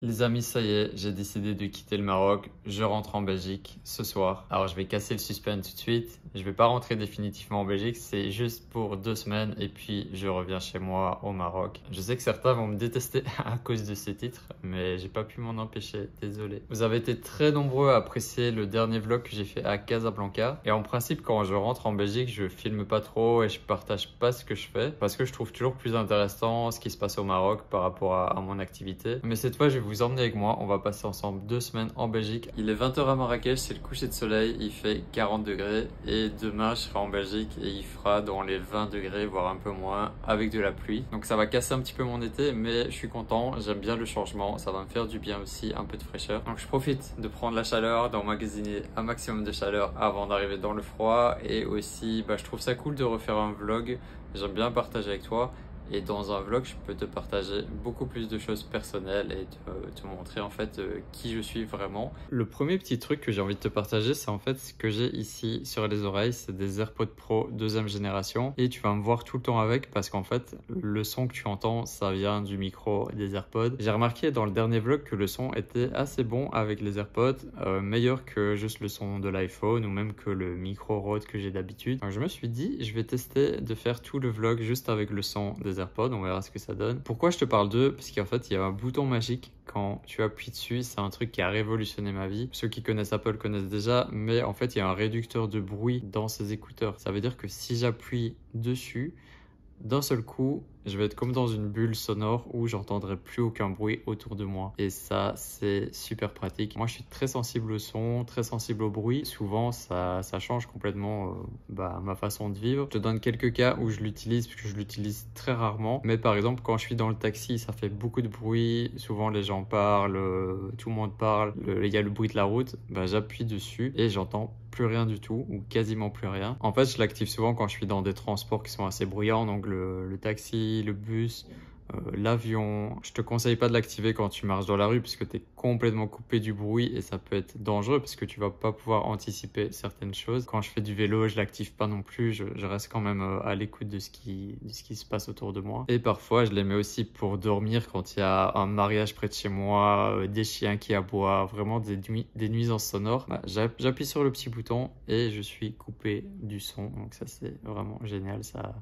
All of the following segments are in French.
Les amis, ça y est, j'ai décidé de quitter le Maroc. Je rentre en Belgique ce soir. Alors, je vais casser le suspense tout de suite. Je vais pas rentrer définitivement en Belgique, c'est juste pour 2 semaines et puis je reviens chez moi au Maroc. Je sais que certains vont me détester à cause de ces titres, mais j'ai pas pu m'en empêcher, désolé. Vous avez été très nombreux à apprécier le dernier vlog que j'ai fait à Casablanca. Et en principe, quand je rentre en Belgique, je filme pas trop et je partage pas ce que je fais parce que je trouve toujours plus intéressant ce qui se passe au Maroc par rapport à mon activité. Mais cette fois, je vais vous emmener avec moi. On va passer ensemble 2 semaines en Belgique. Il est 20 h à Marrakech, c'est le coucher de soleil. Il fait 40 degrés et demain, je serai en Belgique et il fera dans les 20 degrés, voire un peu moins, avec de la pluie. Donc ça va casser un petit peu mon été, mais je suis content. J'aime bien le changement. Ça va me faire du bien aussi, un peu de fraîcheur. Donc je profite de prendre la chaleur, d'emmagasiner un maximum de chaleur avant d'arriver dans le froid. Et aussi, je trouve ça cool de refaire un vlog. J'aime bien partager avec toi. Et dans un vlog, je peux te partager beaucoup plus de choses personnelles et te montrer en fait qui je suis vraiment. Le premier petit truc que j'ai envie de te partager, c'est en fait ce que j'ai ici sur les oreilles. C'est des AirPods Pro 2e génération. Et tu vas me voir tout le temps avec parce qu'en fait, le son que tu entends, ça vient du micro des AirPods. J'ai remarqué dans le dernier vlog que le son était assez bon avec les AirPods, meilleur que juste le son de l'iPhone ou même que le micro Rode que j'ai d'habitude. Donc je me suis dit, je vais tester de faire tout le vlog juste avec le son des AirPods, on verra ce que ça donne. Pourquoi je te parle d'eux? Parce qu'en fait il y a un bouton magique, quand tu appuies dessus, c'est un truc qui a révolutionné ma vie. Ceux qui connaissent Apple connaissent déjà, mais en fait il y a un réducteur de bruit dans ces écouteurs. Ça veut dire que si j'appuie dessus, d'un seul coup, je vais être comme dans une bulle sonore où j'entendrai plus aucun bruit autour de moi. Et ça, c'est super pratique. Moi, je suis très sensible au son, très sensible au bruit. Souvent, ça change complètement ma façon de vivre. Je te donne quelques cas où je l'utilise, parce que je l'utilise très rarement. Mais par exemple, quand je suis dans le taxi, ça fait beaucoup de bruit. Souvent, les gens parlent, tout le monde parle. Il y a le bruit de la route. J'appuie dessus et j'entends plus rien du tout ou quasiment plus rien. En fait, je l'active souvent quand je suis dans des transports qui sont assez bruyants, donc le taxi, le bus, l'avion. Je te conseille pas de l'activer quand tu marches dans la rue puisque tu es complètement coupé du bruit et ça peut être dangereux parce que tu vas pas pouvoir anticiper certaines choses. Quand je fais du vélo, je l'active pas non plus, je reste quand même à l'écoute de ce qui se passe autour de moi. Et parfois, je les mets aussi pour dormir quand il y a un mariage près de chez moi, des chiens qui aboient, vraiment des nuisances sonores. J'appuie sur le petit bouton et je suis coupé du son. Donc ça, c'est vraiment génial, ça.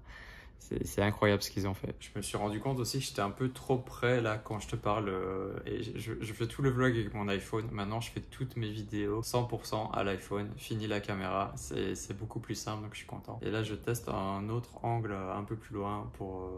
C'est incroyable ce qu'ils ont fait. Je me suis rendu compte aussi que j'étais un peu trop près là quand je te parle et je fais tout le vlog avec mon iPhone. Maintenant, je fais toutes mes vidéos 100% à l'iPhone. Fini la caméra, c'est beaucoup plus simple donc je suis content. Et là, je teste un autre angle un peu plus loin pour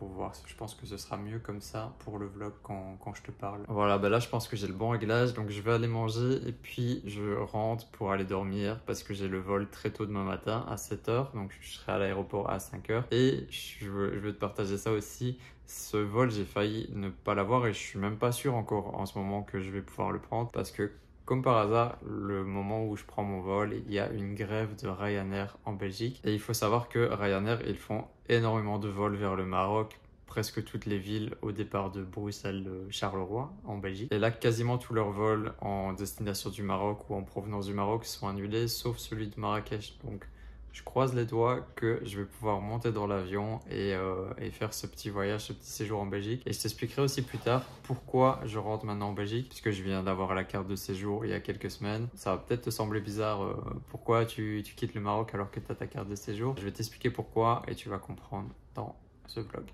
voir. Je pense que ce sera mieux comme ça pour le vlog quand je te parle. Voilà, là je pense que j'ai le bon réglage, donc je vais aller manger et puis je rentre pour aller dormir parce que j'ai le vol très tôt demain matin à 7 h, donc je serai à l'aéroport à 5 h. Et je veux te partager ça aussi. Ce vol, j'ai failli ne pas l'avoir et je suis même pas sûr encore en ce moment que je vais pouvoir le prendre parce que comme par hasard, le moment où je prends mon vol, il y a une grève de Ryanair en Belgique. Et il faut savoir que Ryanair, ils font énormément de vols vers le Maroc, presque toutes les villes au départ de Bruxelles-Charleroi en Belgique. Et là, quasiment tous leurs vols en destination du Maroc ou en provenance du Maroc sont annulés, sauf celui de Marrakech. Donc, je croise les doigts que je vais pouvoir monter dans l'avion et faire ce petit voyage, ce petit séjour en Belgique. Et je t'expliquerai aussi plus tard pourquoi je rentre maintenant en Belgique, puisque je viens d'avoir la carte de séjour il y a quelques semaines. Ça va peut-être te sembler bizarre, pourquoi tu quittes le Maroc alors que tu as ta carte de séjour. Je vais t'expliquer pourquoi et tu vas comprendre dans ce vlog.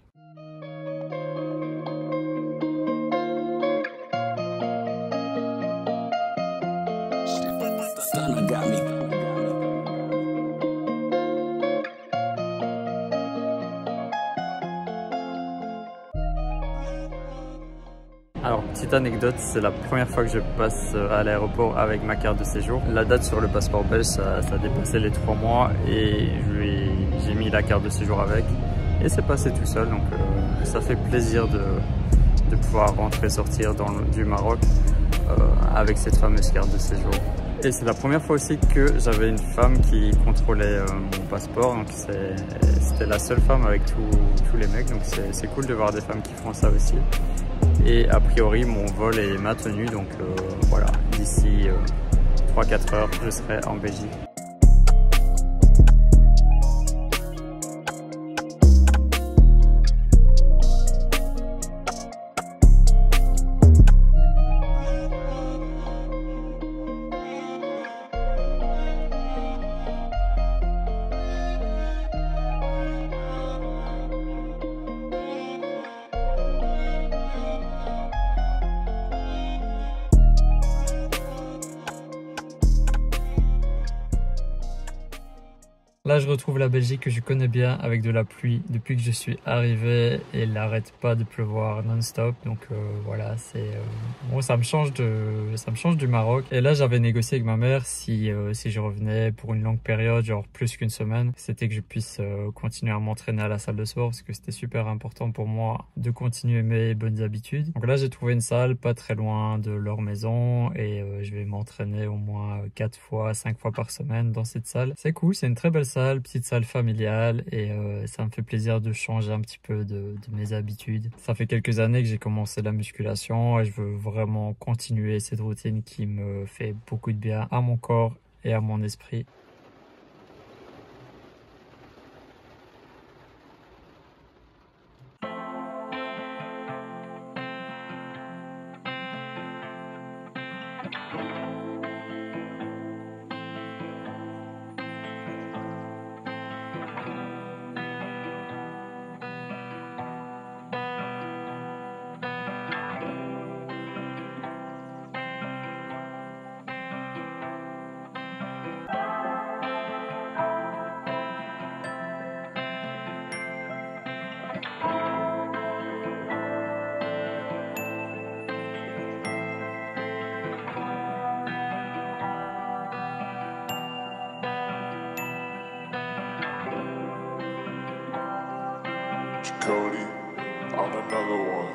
Alors, petite anecdote, c'est la première fois que je passe à l'aéroport avec ma carte de séjour. La date sur le passeport belge, ça dépassait les 3 mois et j'ai mis la carte de séjour avec. Et c'est passé tout seul, donc ça fait plaisir de pouvoir rentrer, sortir du Maroc avec cette fameuse carte de séjour. Et c'est la première fois aussi que j'avais une femme qui contrôlait mon passeport, donc c'était la seule femme avec tous les mecs, donc c'est cool de voir des femmes qui font ça aussi. Et a priori, mon vol est maintenu, donc voilà, d'ici 3-4 heures, je serai en Belgique. Là, je retrouve la Belgique que je connais bien avec de la pluie depuis que je suis arrivé et il n'arrête pas de pleuvoir non-stop. Donc voilà, bon, ça me change du Maroc. Et là, j'avais négocié avec ma mère si je revenais pour une longue période, genre plus qu'une semaine, c'était que je puisse continuer à m'entraîner à la salle de sport parce que c'était super important pour moi de continuer mes bonnes habitudes. Donc là, j'ai trouvé une salle pas très loin de leur maison et je vais m'entraîner au moins 4 fois, 5 fois par semaine dans cette salle. C'est cool, c'est une très belle salle, petite salle familiale et ça me fait plaisir de changer un petit peu de mes habitudes. Ça fait quelques années que j'ai commencé la musculation et je veux vraiment continuer cette routine qui me fait beaucoup de bien à mon corps et à mon esprit. Cody on another one.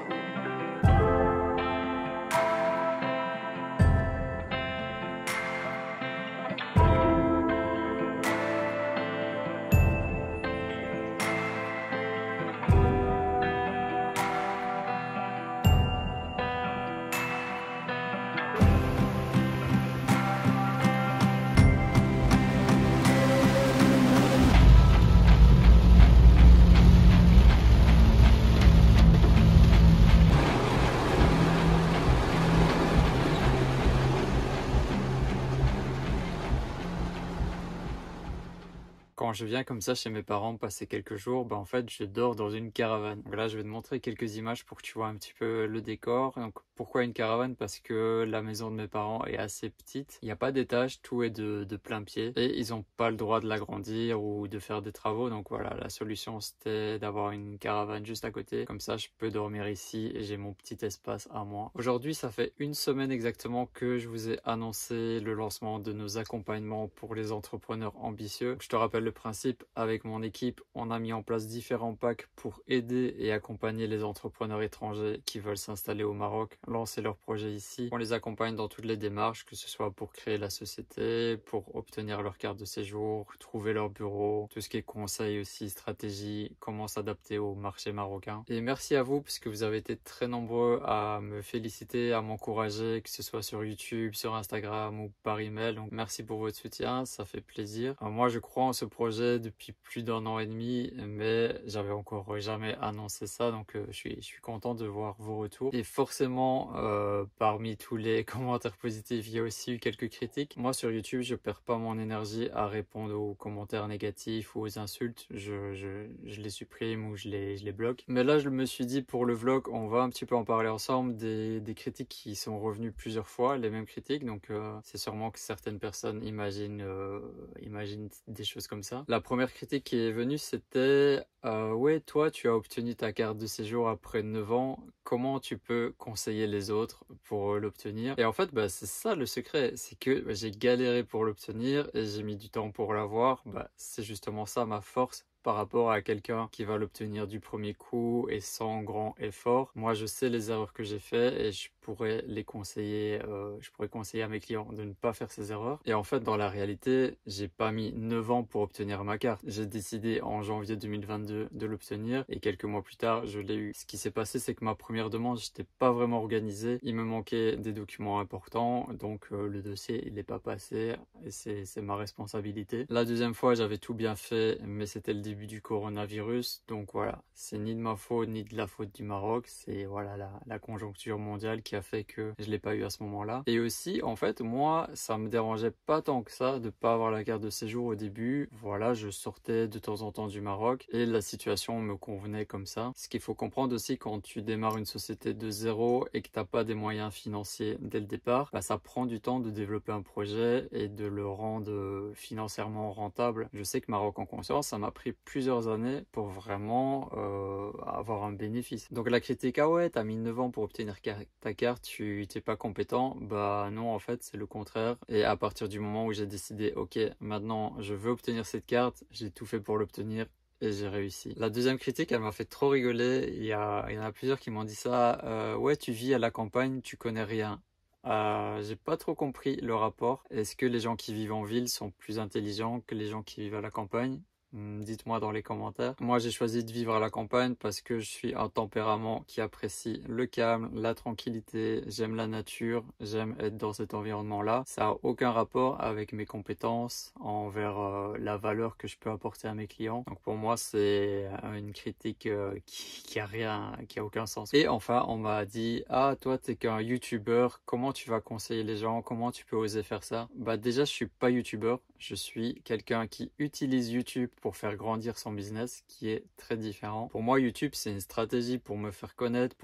Quand je viens comme ça chez mes parents passer quelques jours, en fait, je dors dans une caravane. Donc là, je vais te montrer quelques images pour que tu vois un petit peu le décor. Donc, pourquoi une caravane? Parce que la maison de mes parents est assez petite. Il n'y a pas d'étage, tout est de plein pied. Et ils n'ont pas le droit de l'agrandir ou de faire des travaux. Donc voilà, la solution, c'était d'avoir une caravane juste à côté. Comme ça, je peux dormir ici et j'ai mon petit espace à moi. Aujourd'hui, ça fait une semaine exactement que je vous ai annoncé le lancement de nos accompagnements pour les entrepreneurs ambitieux. Je te rappelle le principe, avec mon équipe, on a mis en place différents packs pour aider et accompagner les entrepreneurs étrangers qui veulent s'installer au Maroc, lancer leur projet ici. On les accompagne dans toutes les démarches, que ce soit pour créer la société, pour obtenir leur carte de séjour, trouver leur bureau, tout ce qui est conseil aussi, stratégie, comment s'adapter au marché marocain. Et merci à vous, puisque vous avez été très nombreux à me féliciter, à m'encourager, que ce soit sur YouTube, sur Instagram ou par email. Donc merci pour votre soutien, ça fait plaisir. Moi, je crois en ce projet depuis plus d'1 an et demi, mais j'avais encore jamais annoncé ça, donc je suis content de voir vos retours. Et forcément, parmi tous les commentaires positifs, il y a aussi eu quelques critiques. Moi, sur YouTube, je perds pas mon énergie à répondre aux commentaires négatifs ou aux insultes. Je les supprime ou je les bloque. Mais là, je me suis dit, pour le vlog, on va un petit peu en parler ensemble des critiques qui sont revenues plusieurs fois, les mêmes critiques. Donc, c'est sûrement que certaines personnes imaginent des choses comme ça. La première critique qui est venue, c'était ouais, toi, tu as obtenu ta carte de séjour après 9 ans. Comment tu peux conseiller les autres pour l'obtenir? Et en fait, c'est ça le secret. C'est que j'ai galéré pour l'obtenir et j'ai mis du temps pour l'avoir. C'est justement ça ma force par rapport à quelqu'un qui va l'obtenir du premier coup et sans grand effort. Moi, je sais les erreurs que j'ai fait et je pourrais les conseiller, je pourrais conseiller à mes clients de ne pas faire ces erreurs. Et en fait, dans la réalité, j'ai pas mis 9 ans pour obtenir ma carte. J'ai décidé en janvier 2022 de l'obtenir et quelques mois plus tard, je l'ai eu. Ce qui s'est passé, c'est que ma première demande, j'étais pas vraiment organisé. Il me manquait des documents importants, donc le dossier, il n'est pas passé et c'est ma responsabilité. La deuxième fois, j'avais tout bien fait, mais c'était le début du coronavirus, donc voilà, c'est ni de ma faute ni de la faute du Maroc, c'est voilà la conjoncture mondiale qui a a fait que je l'ai pas eu à ce moment-là. Et aussi, en fait, moi, ça me dérangeait pas tant que ça de pas avoir la carte de séjour au début. Voilà, je sortais de temps en temps du Maroc et la situation me convenait comme ça. Ce qu'il faut comprendre aussi quand tu démarres une société de zéro et que t'as pas des moyens financiers dès le départ, bah, ça prend du temps de développer un projet et de le rendre financièrement rentable. Je sais que Maroc en conscience, ça m'a pris plusieurs années pour vraiment avoir un bénéfice. Donc la critique, ah ouais, t'as mis 9 ans pour obtenir ta carte, tu t'es pas compétent, bah non, en fait c'est le contraire. Et à partir du moment où j'ai décidé, ok, maintenant je veux obtenir cette carte, j'ai tout fait pour l'obtenir et j'ai réussi. La deuxième critique, elle m'a fait trop rigoler. Il y en a plusieurs qui m'ont dit ça, ouais, tu vis à la campagne, tu connais rien. J'ai pas trop compris le rapport. Est-ce que les gens qui vivent en ville sont plus intelligents que les gens qui vivent à la campagne? Dites-moi dans les commentaires. Moi, j'ai choisi de vivre à la campagne parce que je suis un tempérament qui apprécie le calme, la tranquillité, j'aime la nature, j'aime être dans cet environnement-là. Ça n'a aucun rapport avec mes compétences envers la valeur que je peux apporter à mes clients. Donc pour moi, c'est une critique qui a aucun sens. Et enfin, on m'a dit, ah, toi, t'es qu'un YouTuber, comment tu vas conseiller les gens? Comment tu peux oser faire ça? Bah déjà, je suis pas YouTuber, je suis quelqu'un qui utilise YouTube pour faire grandir son business, qui est très différent. Pour moi, YouTube, c'est une stratégie pour me faire connaître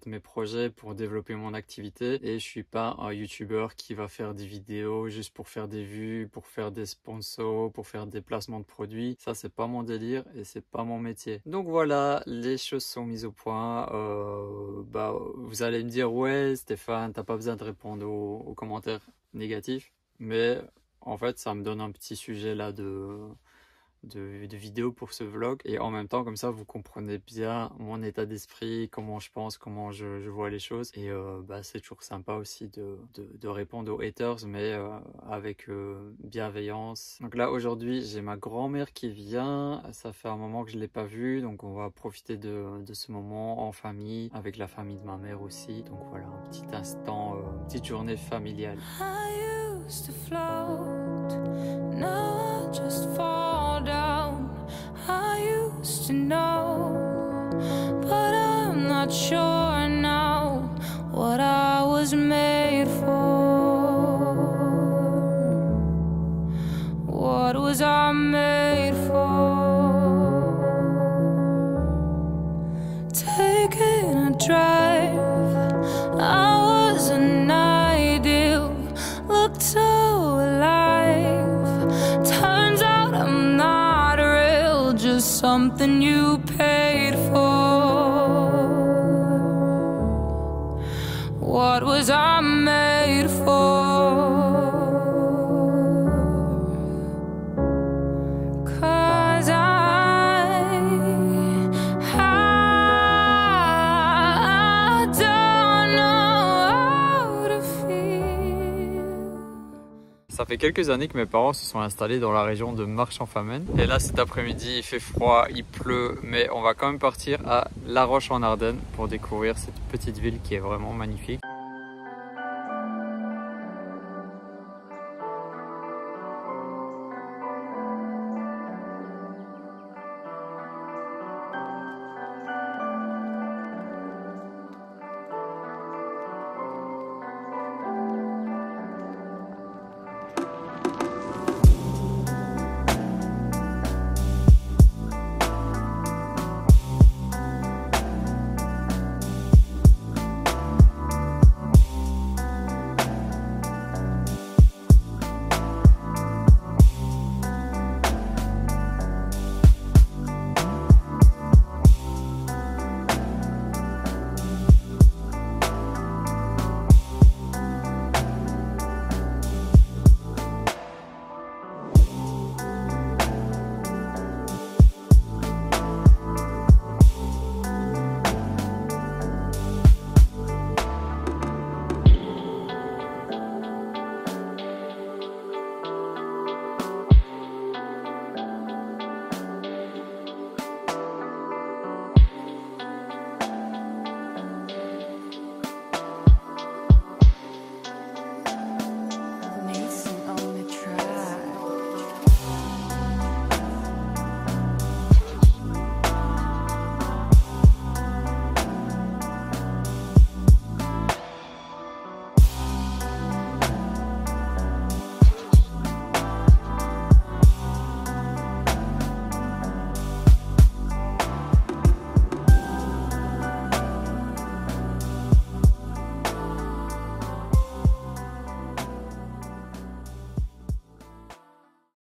mes projets, pour développer mon activité. Et je suis pas un YouTuber qui va faire des vidéos juste pour faire des vues, pour faire des sponsors, pour faire des placements de produits. Ça, c'est pas mon délire et c'est pas mon métier. Donc voilà, les choses sont mises au point. Vous allez me dire, ouais, Stéphane, t'as pas besoin de répondre aux commentaires négatifs. Mais en fait, ça me donne un petit sujet là de vidéo pour ce vlog, et en même temps comme ça vous comprenez bien mon état d'esprit, comment je pense, comment je vois les choses, et c'est toujours sympa aussi de répondre aux haters, mais avec bienveillance. Donc là aujourd'hui j'ai ma grand-mère qui vient, ça fait un moment que je l'ai pas vue, donc on va profiter de ce moment en famille, avec la famille de ma mère aussi. Donc voilà, un petit instant, petite journée familiale. I used to float, now I just fall down. I used to know, but I'm not sure now what I was made for. What was I made for? Taking a drive, I was an ideal, looked so alive. Turns out I'm not real, just something you paid for. What was I made for? Ça fait quelques années que mes parents se sont installés dans la région de Marche-en-Famenne. Et là, cet après-midi, il fait froid, il pleut, mais on va quand même partir à La Roche en Ardennes pour découvrir cette petite ville qui est vraiment magnifique.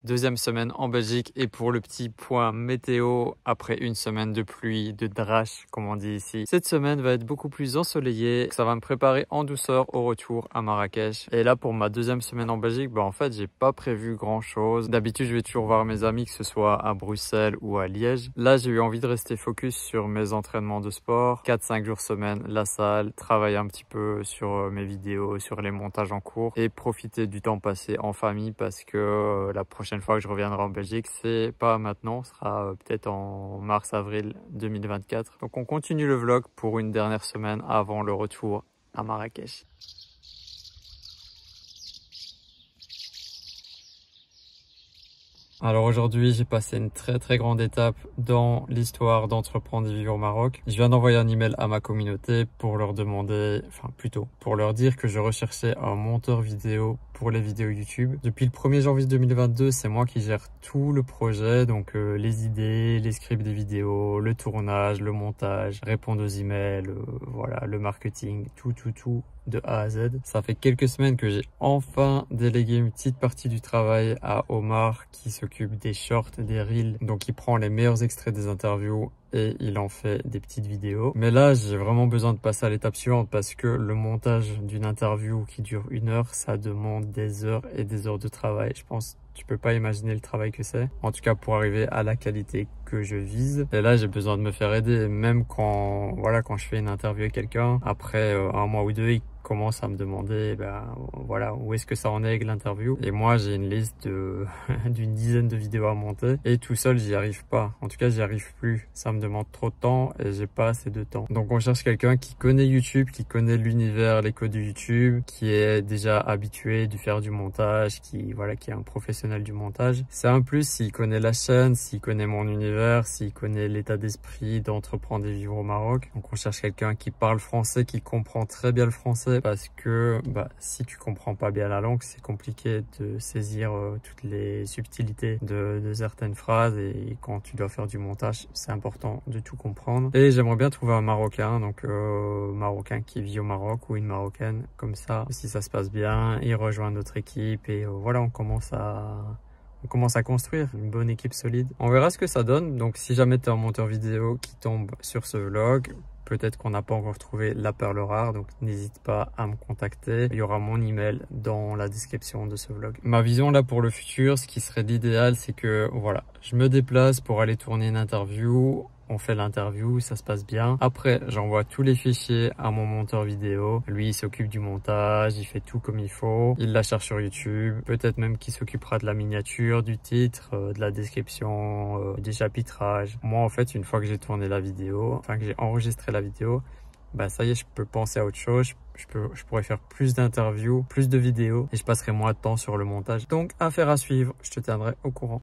Deuxième semaine en Belgique et pour le petit point météo, après une semaine de pluie, de drache comme on dit ici, cette semaine va être beaucoup plus ensoleillée. Ça va me préparer en douceur au retour à Marrakech. Et là pour ma deuxième semaine en Belgique, en fait j'ai pas prévu grand chose. D'habitude je vais toujours voir mes amis, que ce soit à Bruxelles ou à Liège. Là j'ai eu envie de rester focus sur mes entraînements de sport, 4-5 jours semaine, la salle, travailler un petit peu sur mes vidéos, sur les montages en cours et profiter du temps passé en famille parce que la prochaine fois que je reviendrai en Belgique, c'est pas maintenant, ce sera peut-être en mars-avril 2024. Donc on continue le vlog pour une dernière semaine avant le retour à Marrakech. Alors aujourd'hui, j'ai passé une très grande étape dans l'histoire d'entreprendre et vivre au Maroc. Je viens d'envoyer un email à ma communauté pour leur demander, enfin plutôt pour leur dire que je recherchais un monteur vidéo pour les vidéos YouTube. Depuis le 1er janvier 2022, c'est moi qui gère tout le projet, donc les idées, les scripts des vidéos, le tournage, le montage, répondre aux emails, voilà, le marketing, tout de A à Z. Ça fait quelques semaines que j'ai enfin délégué une petite partie du travail à Omar qui s'occupe des shorts, des reels. Donc il prend les meilleurs extraits des interviews et il en fait des petites vidéos. Mais là, j'ai vraiment besoin de passer à l'étape suivante parce que le montage d'une interview qui dure 1 heure, ça demande des heures et des heures de travail. Je pense tu peux pas imaginer le travail que c'est. En tout cas, pour arriver à la qualité que je vise. Et là, j'ai besoin de me faire aider. Même quand je fais une interview avec quelqu'un, après 1 mois ou 2, il commence à me demander, où est-ce que ça en est avec l'interview. Et moi, j'ai une liste d'une dizaine de vidéos à monter. Et tout seul, j'y arrive pas. En tout cas, j'y arrive plus. Ça me demande trop de temps et j'ai pas assez de temps. Donc, on cherche quelqu'un qui connaît YouTube, qui connaît l'univers, les codes de YouTube, qui est déjà habitué de faire du montage, qui est un professionnel du montage. C'est un plus s'il connaît la chaîne, s'il connaît mon univers, s'il connaît l'état d'esprit d'entreprendre et vivre au Maroc. Donc on cherche quelqu'un qui parle français, qui comprend très bien le français parce que si tu comprends pas bien la langue, c'est compliqué de saisir toutes les subtilités de certaines phrases et quand tu dois faire du montage, c'est important de tout comprendre. Et j'aimerais bien trouver un Marocain, donc Marocain qui vit au Maroc ou une Marocaine, comme ça, si ça se passe bien, il rejoint notre équipe et voilà, on commence à construire une bonne équipe solide. On verra ce que ça donne. Donc si jamais tu es un monteur vidéo qui tombe sur ce vlog, peut-être qu'on n'a pas encore trouvé la perle rare, donc n'hésite pas à me contacter. Il y aura mon email dans la description de ce vlog. Ma vision là pour le futur, ce qui serait l'idéal, c'est que voilà, je me déplace pour aller tourner une interview. On fait l'interview, ça se passe bien. Après, j'envoie tous les fichiers à mon monteur vidéo. Lui, il s'occupe du montage, il fait tout comme il faut. Il la cherche sur YouTube. Peut-être même qu'il s'occupera de la miniature, du titre, de la description, des chapitrages. Moi, en fait, une fois que j'ai tourné la vidéo, enfin que j'ai enregistré la vidéo, ça y est, je peux penser à autre chose. Je pourrais faire plus d'interviews, plus de vidéos et je passerai moins de temps sur le montage. Donc, affaire à suivre. Je te tiendrai au courant.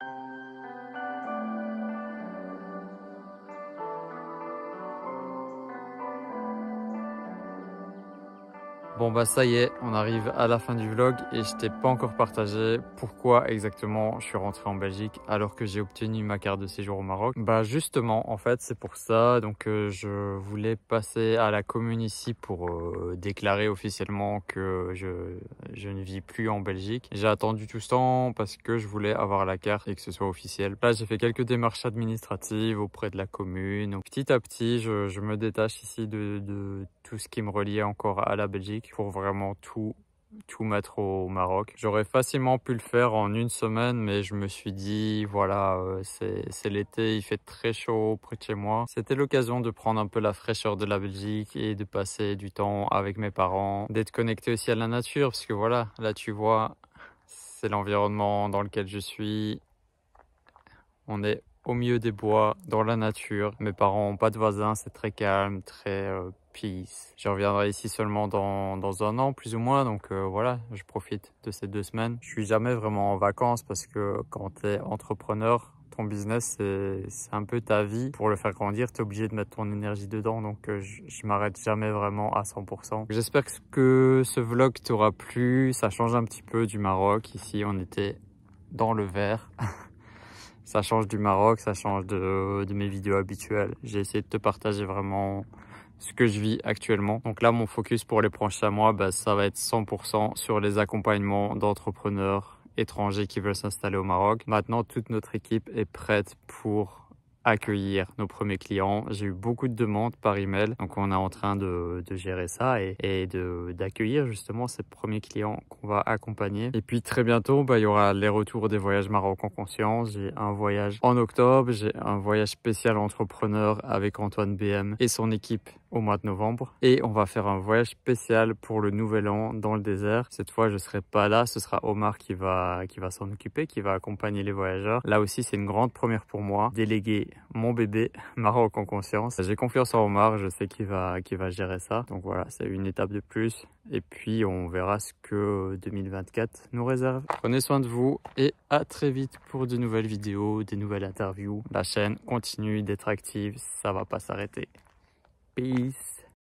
Bon ça y est, on arrive à la fin du vlog et je t'ai pas encore partagé pourquoi exactement je suis rentré en Belgique alors que j'ai obtenu ma carte de séjour au Maroc. Justement, en fait, c'est pour ça. Donc je voulais passer à la commune ici pour déclarer officiellement que je ne vis plus en Belgique. J'ai attendu tout ce temps parce que je voulais avoir la carte et que ce soit officiel. Là, j'ai fait quelques démarches administratives auprès de la commune. Donc petit à petit, je me détache ici de tout ce qui me reliait encore à la Belgique pour vraiment tout mettre au Maroc. J'aurais facilement pu le faire en 1 semaine, mais je me suis dit, voilà, c'est l'été, il fait très chaud près de chez moi. C'était l'occasion de prendre un peu la fraîcheur de la Belgique et de passer du temps avec mes parents, d'être connecté aussi à la nature, parce que voilà, là tu vois, c'est l'environnement dans lequel je suis. On est au milieu des bois, dans la nature. Mes parents n'ont pas de voisins, c'est très calme, très peace. Je reviendrai ici seulement dans 1 an, plus ou moins. Donc voilà, je profite de ces 2 semaines. Je suis jamais vraiment en vacances parce que quand tu es entrepreneur, ton business, c'est un peu ta vie. Pour le faire grandir, tu es obligé de mettre ton énergie dedans. Donc je m'arrête jamais vraiment à 100%. J'espère que ce vlog t'aura plu. Ça change un petit peu du Maroc. Ici, on était dans le vert. Ça change du Maroc, ça change de mes vidéos habituelles. J'ai essayé de te partager vraiment ce que je vis actuellement. Donc là, mon focus pour les prochains mois, ça va être 100% sur les accompagnements d'entrepreneurs étrangers qui veulent s'installer au Maroc. Maintenant, toute notre équipe est prête pour accueillir nos premiers clients. J'ai eu beaucoup de demandes par email, donc on est en train de gérer ça et d'accueillir justement ces premiers clients qu'on va accompagner. Et puis très bientôt, il y aura les retours des voyages Maroc en conscience. J'ai un voyage en octobre, j'ai un voyage spécial entrepreneur avec Antoine BM et son équipe au mois de novembre, et on va faire un voyage spécial pour le nouvel an dans le désert. Cette fois je serai pas là, ce sera Omar qui va s'en occuper, qui va accompagner les voyageurs. Là aussi c'est une grande première pour moi, déléguer mon bébé Maroc en conscience. J'ai confiance en Omar, je sais qu'il va gérer ça, donc voilà, c'est une étape de plus et puis on verra ce que 2024 nous réserve. Prenez soin de vous et à très vite pour de nouvelles vidéos, des nouvelles interviews. La chaîne continue d'être active, ça va pas s'arrêter. Peace.